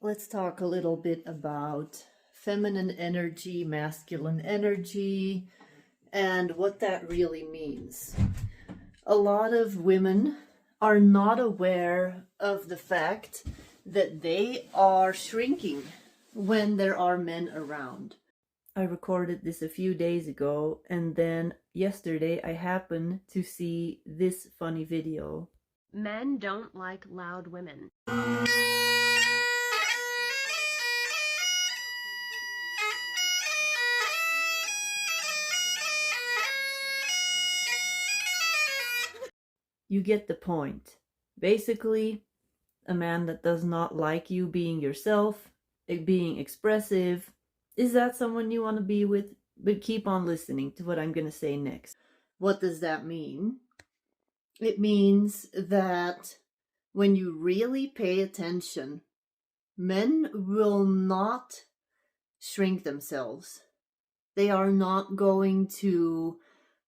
Let's talk a little bit about feminine energy, masculine energy, and what that really means. A lot of women are not aware of the fact that they are shrinking when there are men around. I recorded this a few days ago, and then yesterday I happened to see this funny video. Men don't like loud women. You get the point. Basically, a man that does not like you being yourself, being expressive, is that someone you want to be with? But keep on listening to what I'm going to say next. What does that mean? It means that when you really pay attention, men will not shrink themselves. They are not going to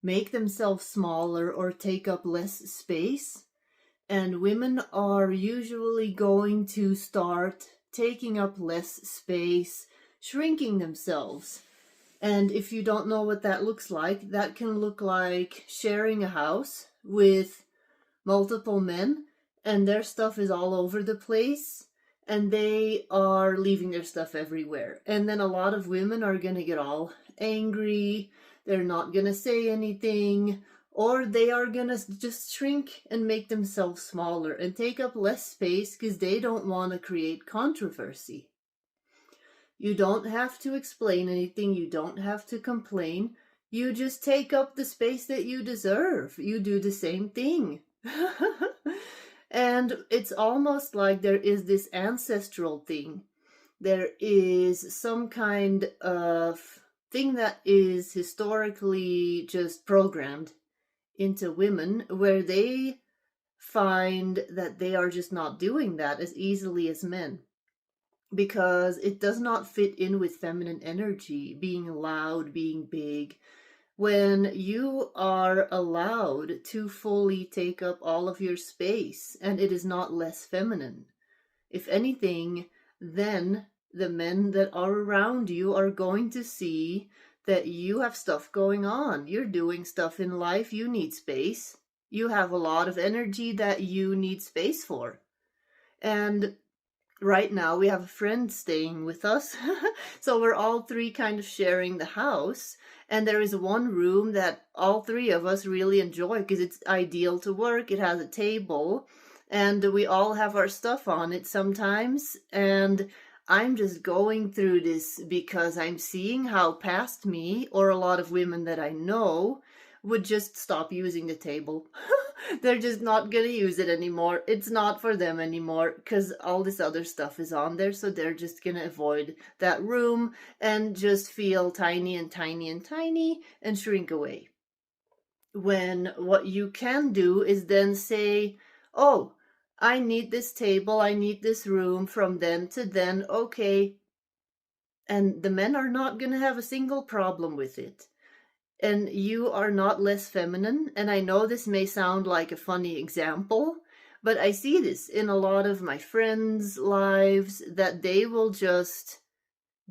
make themselves smaller or take up less space. And women are usually going to start taking up less space, shrinking themselves. And if you don't know what that looks like, that can look like sharing a house with multiple men and their stuff is all over the place and they are leaving their stuff everywhere. And then a lot of women are going to get all angry. They're not going to say anything, or they are going to just shrink and make themselves smaller and take up less space because they don't want to create controversy. You don't have to explain anything. You don't have to complain. You just take up the space that you deserve. You do the same thing. And it's almost like there is this ancestral thing. There is some kind of thing that is historically just programmed into women where they find that they are just not doing that as easily as men, because it does not fit in with feminine energy, being loud, being big. When you are allowed to fully take up all of your space, and it is not less feminine. If anything, then the men that are around you are going to see that you have stuff going on. You're doing stuff in life. You need space. You have a lot of energy that you need space for. And right now we have a friend staying with us. So we're all three kind of sharing the house. And there is one room that all three of us really enjoy because it's ideal to work. It has a table and we all have our stuff on it sometimes. And I'm just going through this because I'm seeing how past me, or a lot of women that I know, would just stop using the table. They're just not gonna use it anymore. It's not for them anymore because all this other stuff is on there. So they're just gonna avoid that room and just feel tiny and tiny and tiny and shrink away. When what you can do is then say, oh, I need this table, I need this room from then to then, okay. And the men are not gonna have a single problem with it. And you are not less feminine. And I know this may sound like a funny example, but I see this in a lot of my friends' lives, that they will just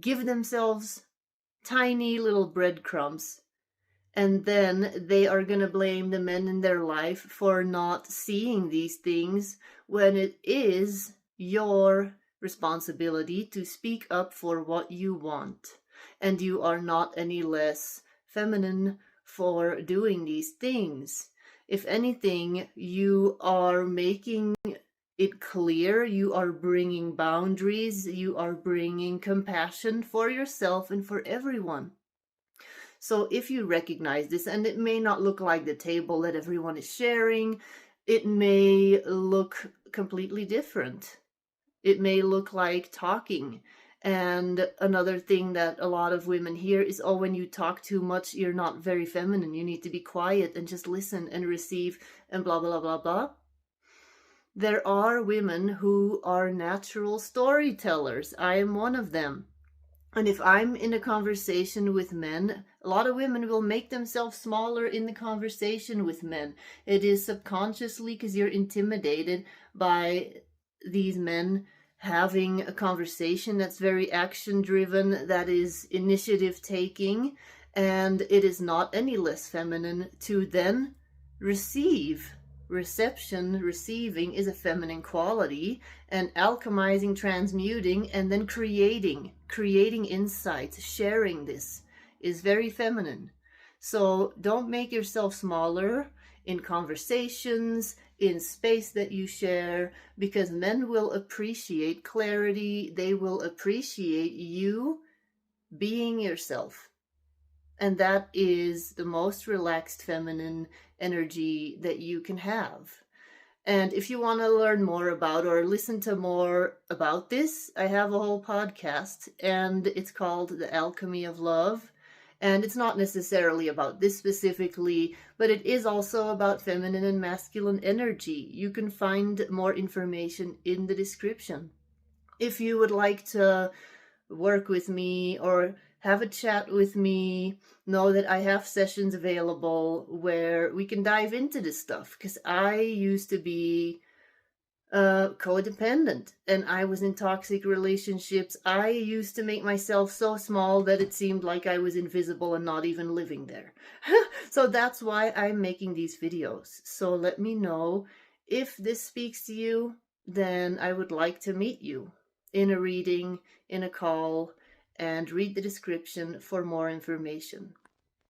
give themselves tiny little breadcrumbs. And then they are going to blame the men in their life for not seeing these things, when it is your responsibility to speak up for what you want. And you are not any less feminine for doing these things. If anything, you are making it clear, you are bringing boundaries, you are bringing compassion for yourself and for everyone. So if you recognize this, and it may not look like the table that everyone is sharing, it may look completely different. It may look like talking. And another thing that a lot of women hear is, oh, when you talk too much, you're not very feminine. You need to be quiet and just listen and receive and blah, blah, blah, blah. There are women who are natural storytellers. I am one of them. And if I'm in a conversation with men, a lot of women will make themselves smaller in the conversation with men. It is subconsciously because you're intimidated by these men having a conversation that's very action driven, that is initiative taking, and it is not any less feminine to then receive. Receiving is a feminine quality, and alchemizing, transmuting, and then creating insights, sharing this is very feminine. So don't make yourself smaller in conversations, in space that you share, because men will appreciate clarity. They will appreciate you being yourself. And that is the most relaxed feminine energy that you can have. And if you want to learn more about or listen to more about this, I have a whole podcast, and it's called The Alchemy of Love. And it's not necessarily about this specifically, but it is also about feminine and masculine energy. You can find more information in the description. If you would like to work with me or have a chat with me, know that I have sessions available where we can dive into this stuff, because I used to be codependent and I was in toxic relationships. I used to make myself so small that it seemed like I was invisible and not even living there. So that's why I'm making these videos. So let me know if this speaks to you. Then I would like to meet you in a reading, in a call, and read the description for more information.